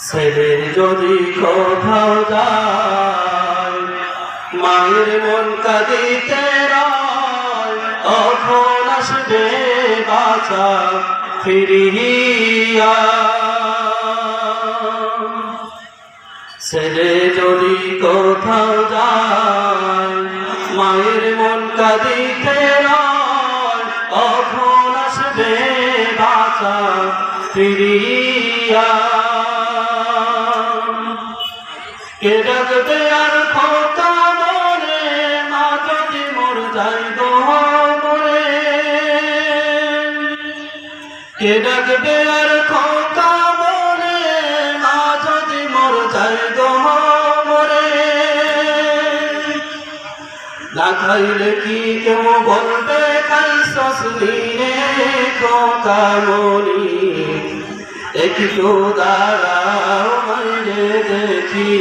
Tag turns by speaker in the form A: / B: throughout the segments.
A: ছেলে যদি কোথাও যায়, মায়ের মন কাঁদিতে রয়, তখন আসবে বাঁচা ফিরিয়া। ছেলে যদি কোথাও যায়, মায়ের মন কাঁদিতে রয়, তখন আসবে বাঁচা ফিরিয়া। কে ডাকবে আর খোকা মরে, মা যদি মোর যাই গো মরে। কে ডাকবে আর খোকা মরে, মা যদি মোর যাই গো মরে। না খাইলে কি কেউ বলবে খাইছস রে খোকা মরি। একটু দাঁড়াও মাইরে দেখি,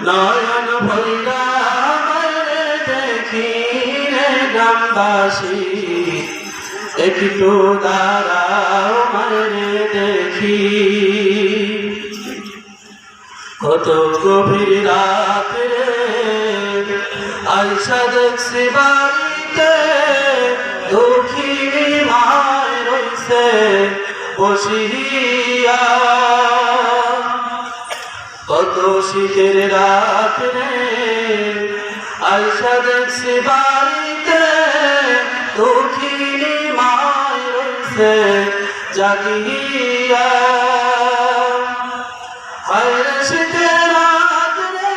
A: নয়ন ভৈরা মাইরে দেখি রে গ্রামবাসী। একটু দাঁড়াও মাইরে দেখি, কত গভীর রাত রে আইসা দেখছি বাড়িতে, দুঃখিনী মায় রইছে বসিয়া। কত শীতের রাত রে আইসা দেখছি বাড়িতে, দুঃখিনী মায় রইছে জাগিয়া। হায়রে শীতের রাত রে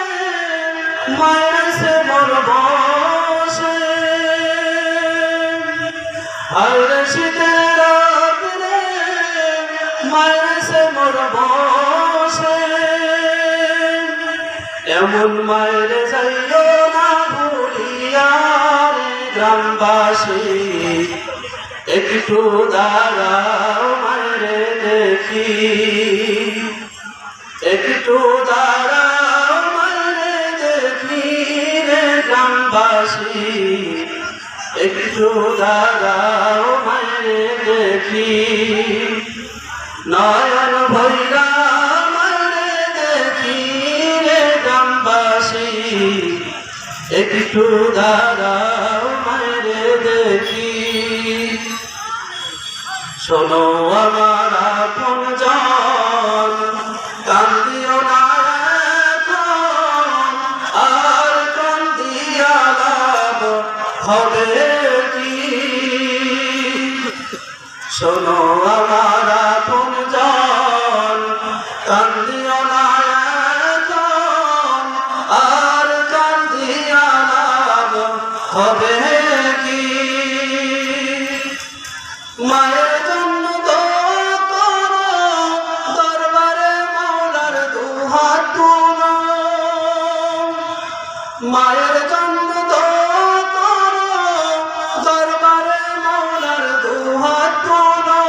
A: মায়ের সে মোর বসে। হায়রে শীতের রাত রে মায়ের সে মোর বসে। এমন মায়ের যাইও না ভুলিয়া রে গ্রামবাসী। একটু দাঁড়াও মায়েরে দেখি, একটু দাঁড়াও মায়েরে দেখি রে গ্রামবাসী। একটু দাঁড়াও মায়েরে দেখি, নয়ন ভৈরা মায়েরে দেখি রে গ্রামবাসী। একটু দাঁড়াও মায়েরে দেখি। শোনো আমার আপনজন, কান্দিও না এখন, আর কান্দিয়া লাভ হবে কি। শোনো আমার আপনজন, কান্দিও না এখন, আর কান্দিয়া লাভ হবে কি। মায়ের জন্য দোয়া করো, দরবারে মাওলার দুহাত তুলো। মায়ের জন্য দোয়া করো, দরবারে মাওলার দুহাত তুলো।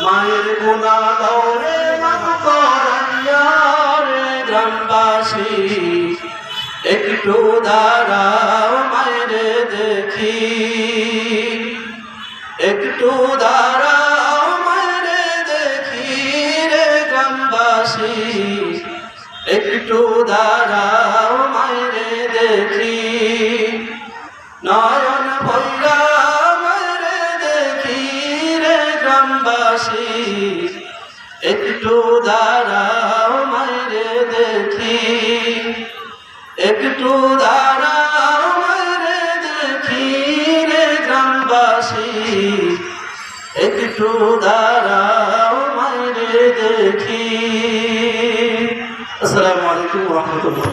A: মায়ের গুনাহ দৌড়ে মাফ করাইয়া রে গ্রামবাসী। একটু দাঁড়াও মায়েরে দেখি, একটু দাঁড়াও মায়েরে দেখি রে গ্রামবাসী। একটু দাঁড়াও মায়েরে দেখি, নয়ন ভৈরা মায়েরে দেখি রে গ্রামবাসী। একটু দাঁড়াও মায়েরে দেখি, একটু দাঁড়াও মায়েরে দেখি রে গ্রামবাসী। একটু দাঁড়াও মায়েরে দেখি। আসসালামু আলাইকুম ওয়া রাহমাতুল্লাহ।